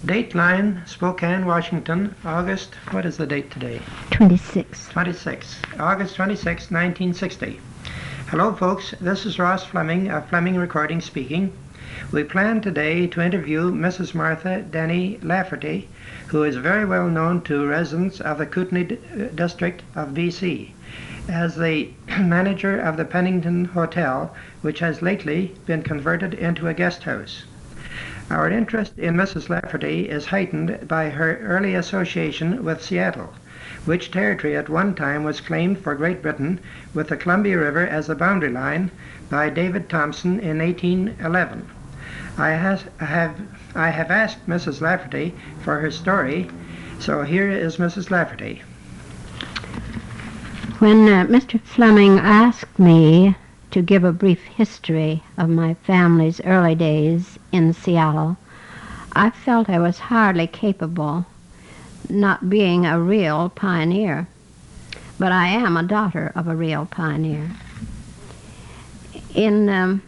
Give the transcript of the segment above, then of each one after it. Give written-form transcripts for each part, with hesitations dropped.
Dateline, Spokane, Washington, August, what is the date today? 26. August 26, 1960. Hello folks, this is Ross Fleming of Fleming Recording speaking. We plan today to interview Mrs. Martha Denny Lafferty, who is very well known to residents of the Kootenai district of BC as the manager of the Pennington Hotel, which has lately been converted into a guest house. Our interest in Mrs. Lafferty is heightened by her early association with Seattle, which territory at one time was claimed for Great Britain with the Columbia River as a boundary line by David Thompson in 1811. I have asked Mrs. Lafferty for her story, so here is Mrs. Lafferty. When Mr. Fleming asked me to give a brief history of my family's early days in Seattle, I felt I was hardly capable, not being a real pioneer. But I am a daughter of a real pioneer. I'm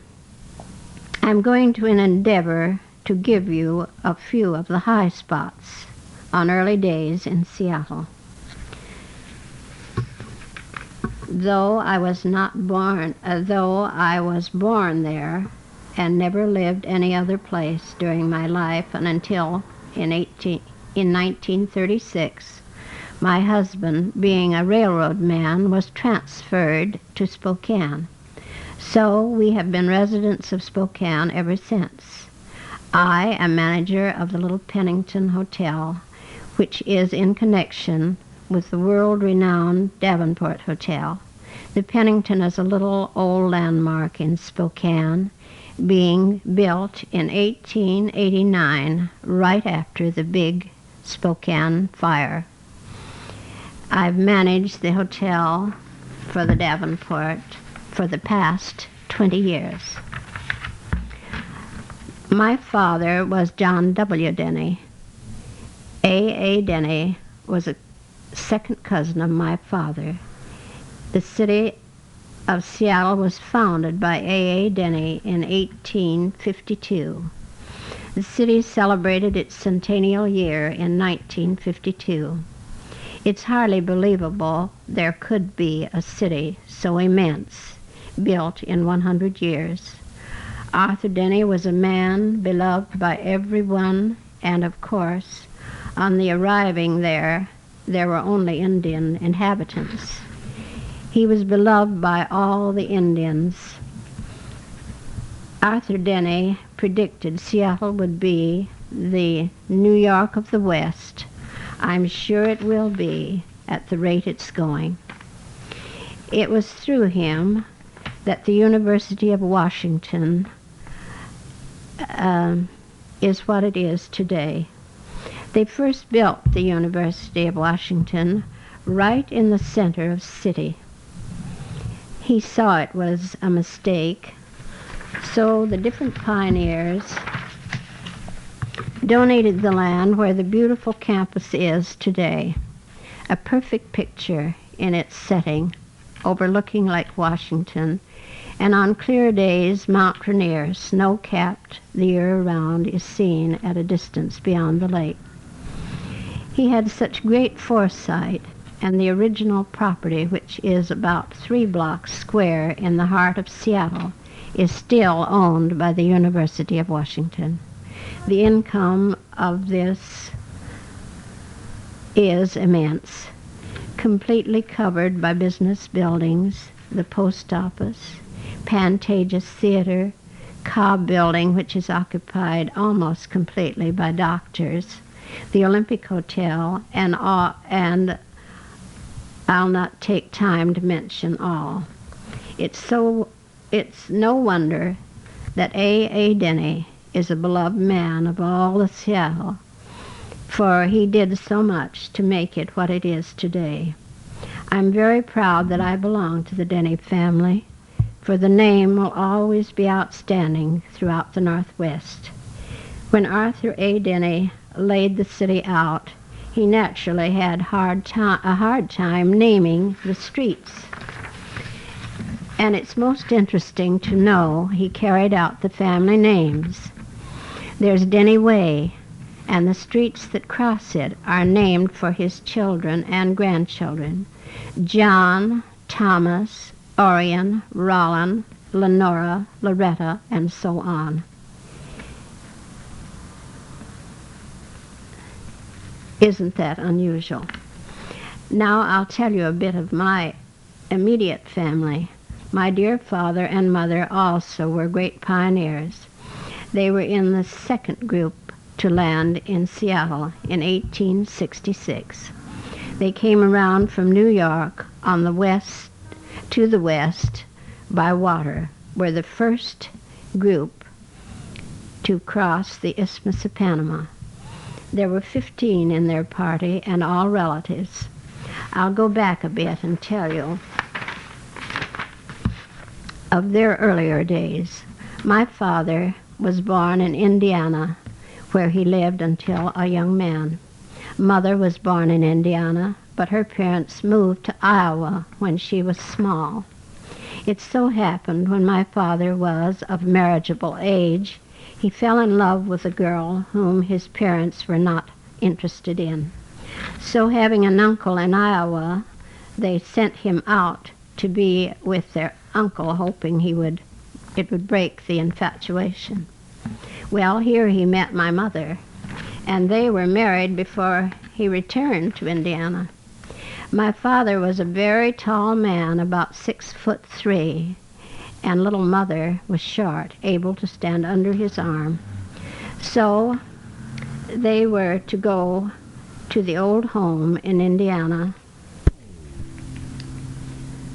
going to endeavor to give you a few of the high spots on early days in Seattle. Though I was born there and never lived any other place during my life and until in 1936, my husband, being a railroad man, was transferred to Spokane. So we have been residents of Spokane ever since. I am manager of the little Pennington Hotel, which is in connection with the world-renowned Davenport Hotel. The Pennington is a little old landmark in Spokane, being built in 1889, right after the big Spokane fire. I've managed the hotel for the Davenport for the past 20 years. My father was John W. Denny. A Denny was a second cousin of my father. The city of Seattle was founded by A Denny in 1852. The city celebrated its centennial year in 1952. It's hardly believable there could be a city so immense, built in 100 years. Arthur Denny was a man beloved by everyone, and of course, on the arriving there were only Indian inhabitants. He was beloved by all the Indians. Arthur Denny predicted Seattle would be the New York of the West. I'm sure it will be at the rate it's going. It was through him that the University of Washington is what it is today. They first built the University of Washington right in the center of the city. He saw it was a mistake, so the different pioneers donated the land where the beautiful campus is today, a perfect picture in its setting, overlooking Lake Washington, and on clear days, Mount Rainier, snow-capped the year around, is seen at a distance beyond the lake. He had such great foresight, and the original property, which is about 3 blocks square in the heart of Seattle, is still owned by the University of Washington. The income of this is immense, completely covered by business buildings, the post office, Pantages Theater, Cobb Building, which is occupied almost completely by doctors, the Olympic Hotel, and I'll not take time to mention all. It's no wonder that A Denny is a beloved man of all of Seattle, for he did so much to make it what it is today. I'm very proud that I belong to the Denny family, for the name will always be outstanding throughout the Northwest. When Arthur A. Denny laid the city out, he naturally had a hard time naming the streets. And it's most interesting to know he carried out the family names. There's Denny Way, and the streets that cross it are named for his children and grandchildren: John, Thomas, Orion, Rollin, Lenora, Loretta, and so on. Isn't that unusual? Now I'll tell you a bit of my immediate family. My dear father and mother also were great pioneers. They were in the second group to land in Seattle in 1866. They came around from New York on the west to the west by water, were the first group to cross the Isthmus of Panama. There were 15 in their party and all relatives. I'll go back a bit and tell you of their earlier days. My father was born in Indiana, where he lived until a young man. Mother was born in Indiana, but her parents moved to Iowa when she was small. It so happened when my father was of marriageable age, he fell in love with a girl whom his parents were not interested in. So having an uncle in Iowa, they sent him out to be with their uncle, hoping it would break the infatuation. Well, here he met my mother, and they were married before he returned to Indiana. My father was a very tall man, about 6'3", and little mother was short, able to stand under his arm. So they were to go to the old home in Indiana.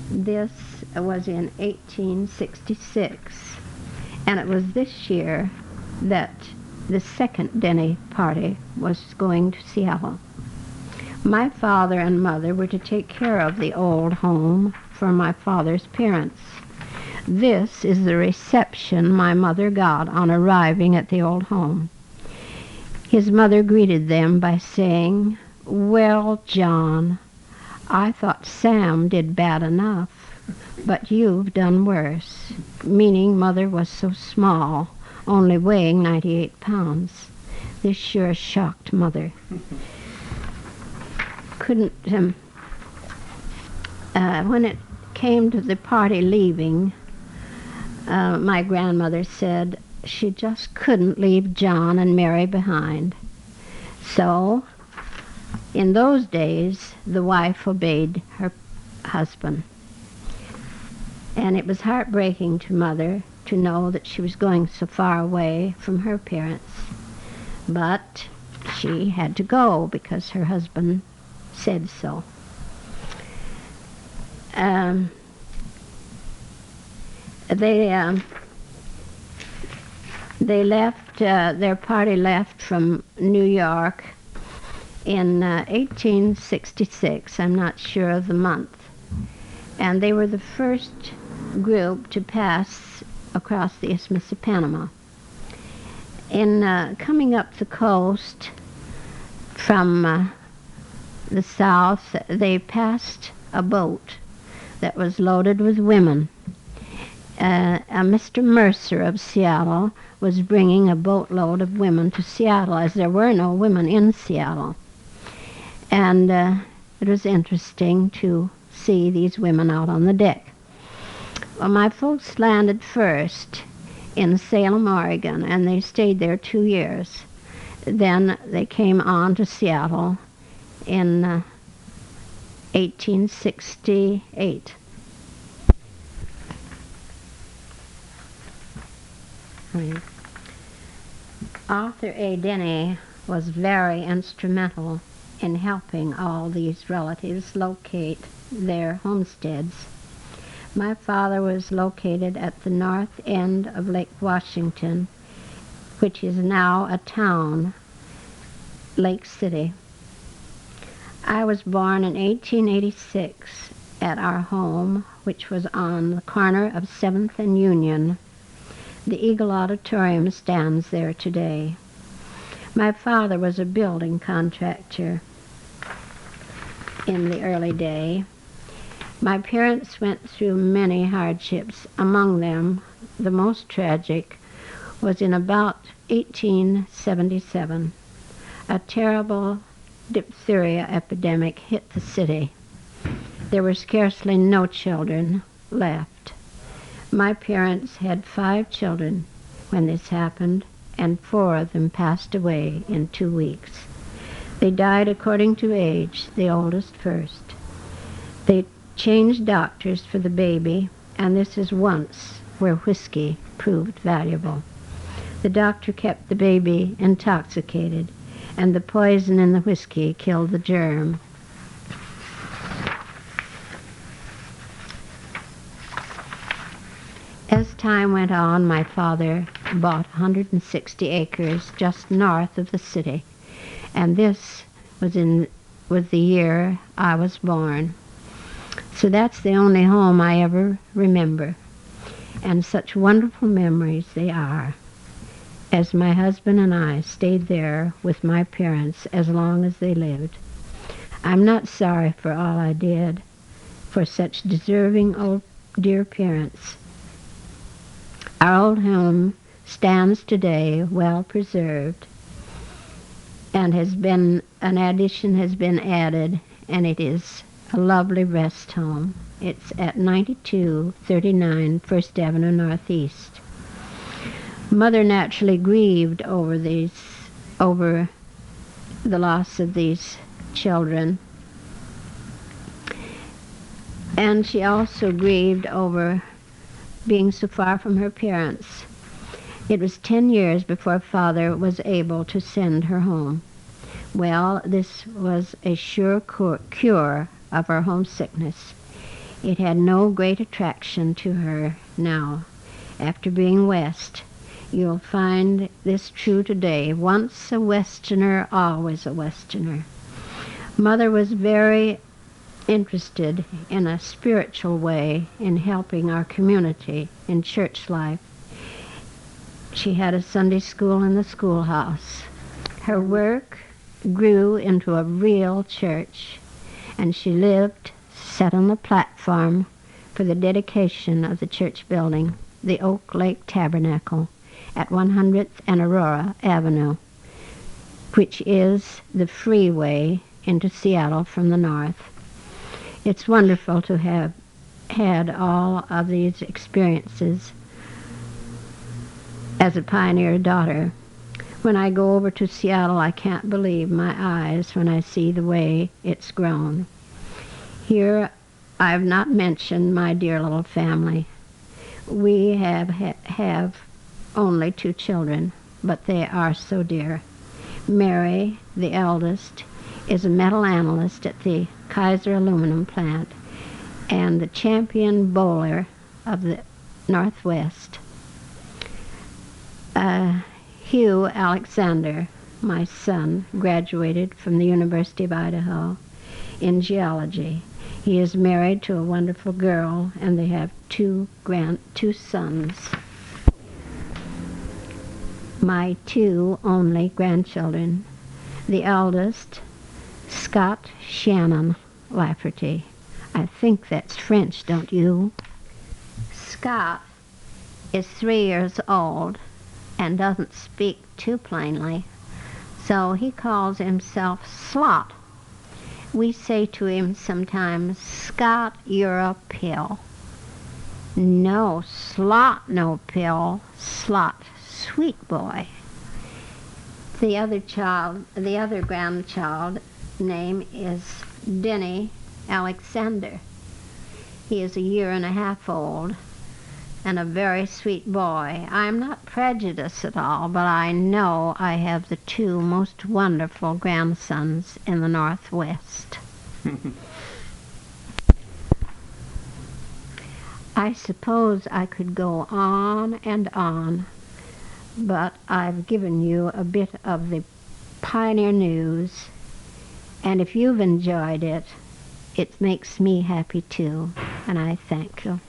This was in 1866, and it was this year that the second Denny party was going to Seattle. My father and mother were to take care of the old home for my father's parents. This is the reception my mother got on arriving at the old home. His mother greeted them by saying, "Well, John, I thought Sam did bad enough, but you've done worse," meaning mother was so small, only weighing 98 pounds. This sure shocked mother. When it came to the party leaving, my grandmother said she just couldn't leave John and Mary behind. So, in those days, the wife obeyed her husband. And it was heartbreaking to mother to know that she was going so far away from her parents. But she had to go because her husband said so. They left, their party left from New York in 1866, I'm not sure of the month. And they were the first group to pass across the Isthmus of Panama. In coming up the coast from the south, they passed a boat that was loaded with women. Mr. Mercer of Seattle was bringing a boatload of women to Seattle, as there were no women in Seattle. And it was interesting to see these women out on the deck. Well, my folks landed first in Salem, Oregon, and they stayed there 2 years. Then they came on to Seattle in 1868. Arthur A. Denny was very instrumental in helping all these relatives locate their homesteads. My father was located at the north end of Lake Washington, which is now a town, Lake City. I was born in 1886 at our home, which was on the corner of 7th and Union. The Eagle Auditorium stands there today. My father was a building contractor in the early day. My parents went through many hardships. Among them, the most tragic was in about 1877. a terrible diphtheria epidemic hit the city. There were scarcely no children left. My parents had 5 children when this happened, and 4 of them passed away in 2 weeks. They died according to age, the oldest first. They changed doctors for the baby, and this is once where whiskey proved valuable. The doctor kept the baby intoxicated, and the poison in the whiskey killed the germ. As time went on, my father bought 160 acres just north of the city, and this was the year I was born. So that's the only home I ever remember, and such wonderful memories they are, as my husband and I stayed there with my parents as long as they lived. I'm not sorry for all I did for such deserving old dear parents. Our old home stands today well preserved, and an addition has been added, and it is a lovely rest home. It's at 9239 First Avenue Northeast. Mother naturally grieved over the loss of these children, and she also grieved over being so far from her parents. It was 10 years before Father was able to send her home. Well, this was a sure cure of her homesickness. It had no great attraction to her now. After being West, you'll find this true today. Once a Westerner, always a Westerner. Mother was very interested in a spiritual way in helping our community in church life. She had a Sunday school in the schoolhouse. Her work grew into a real church, and she lived set on the platform for the dedication of the church building, the Oak Lake Tabernacle, at 100th and Aurora Avenue, which is the freeway into Seattle from the north. It's wonderful to have had all of these experiences as a pioneer daughter. When I go over to Seattle, I can't believe my eyes when I see the way it's grown. Here, I've not mentioned my dear little family. We have only 2 children, but they are so dear. Mary, the eldest, is a metal analyst at the Kaiser aluminum plant and the champion bowler of the Northwest. Hugh Alexander, my son, graduated from the University of Idaho in geology. He is married to a wonderful girl, and they have 2 sons. My 2 only grandchildren. The eldest, Scott Shannon Lafferty. I think that's French, don't you? Scott is 3 years old and doesn't speak too plainly, so he calls himself Slot. We say to him sometimes, "Scott, you're a pill." "No, Slot, no pill. Slot, sweet boy." The other grandchild name is Denny Alexander. He is a year and a half old and a very sweet boy. I'm not prejudiced at all, but I know I have the 2 most wonderful grandsons in the Northwest. I suppose I could go on and on, but I've given you a bit of the pioneer news, and if you've enjoyed it, it makes me happy too, and I thank you.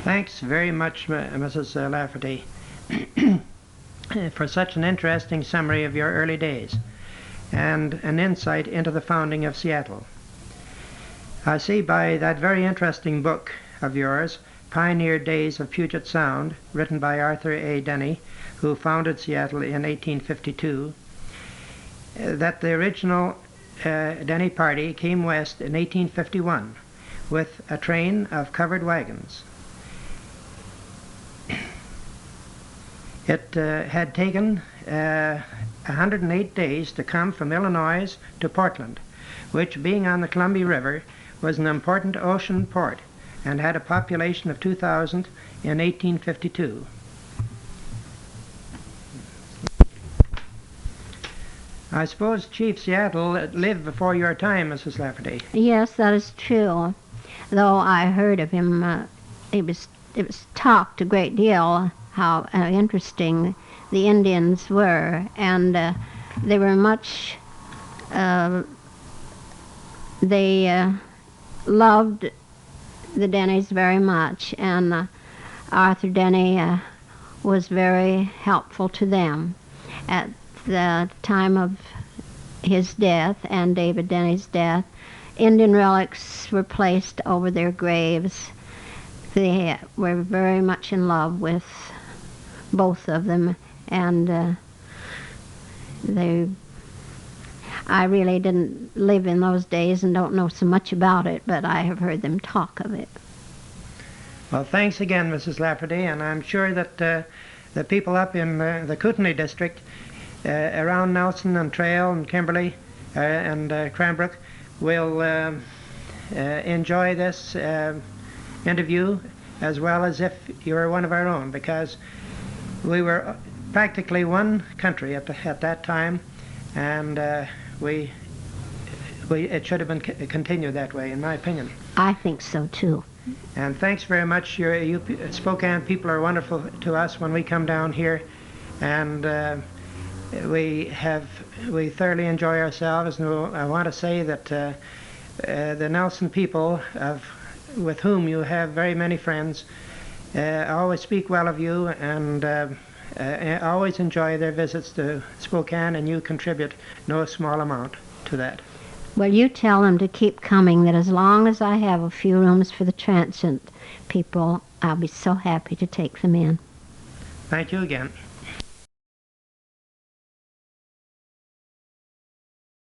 Thanks very much, Mrs. Lafferty, for such an interesting summary of your early days and an insight into the founding of Seattle. I see by that very interesting book of yours, Pioneer Days of Puget Sound, written by Arthur A. Denny, who founded Seattle in 1852, that the original Denny party came west in 1851 with a train of covered wagons. It had taken 108 days to come from Illinois to Portland, which, being on the Columbia River, was an important ocean port and had a population of 2,000 in 1852. I suppose Chief Seattle lived before your time, Mrs. Lafferty. Yes, that is true. Though I heard of him, it was talked a great deal how interesting the Indians were, and they were much. They loved the Dennys very much, and Arthur Denny was very helpful to them. At the time of his death and David Denny's death, Indian relics were placed over their graves. They were very much in love with both of them, and I really didn't live in those days and don't know so much about it, but I have heard them talk of it. Well, thanks again, Mrs. Lafferty, and I'm sure that the people up in the Kootenai district around Nelson and Trail and Kimberley and Cranbrook will enjoy this interview as well as if you were one of our own, because we were practically one country at that time, and it should have been continued that way, in my opinion. I think so too. And thanks very much. You Spokane people are wonderful to us when we come down here, and we thoroughly enjoy ourselves. And I want to say that the Nelson people, with whom you have very many friends, always speak well of you, and always enjoy their visits to Spokane, and you contribute no small amount to that. Well, you tell them to keep coming, that as long as I have a few rooms for the transient people, I'll be so happy to take them in. Thank you again.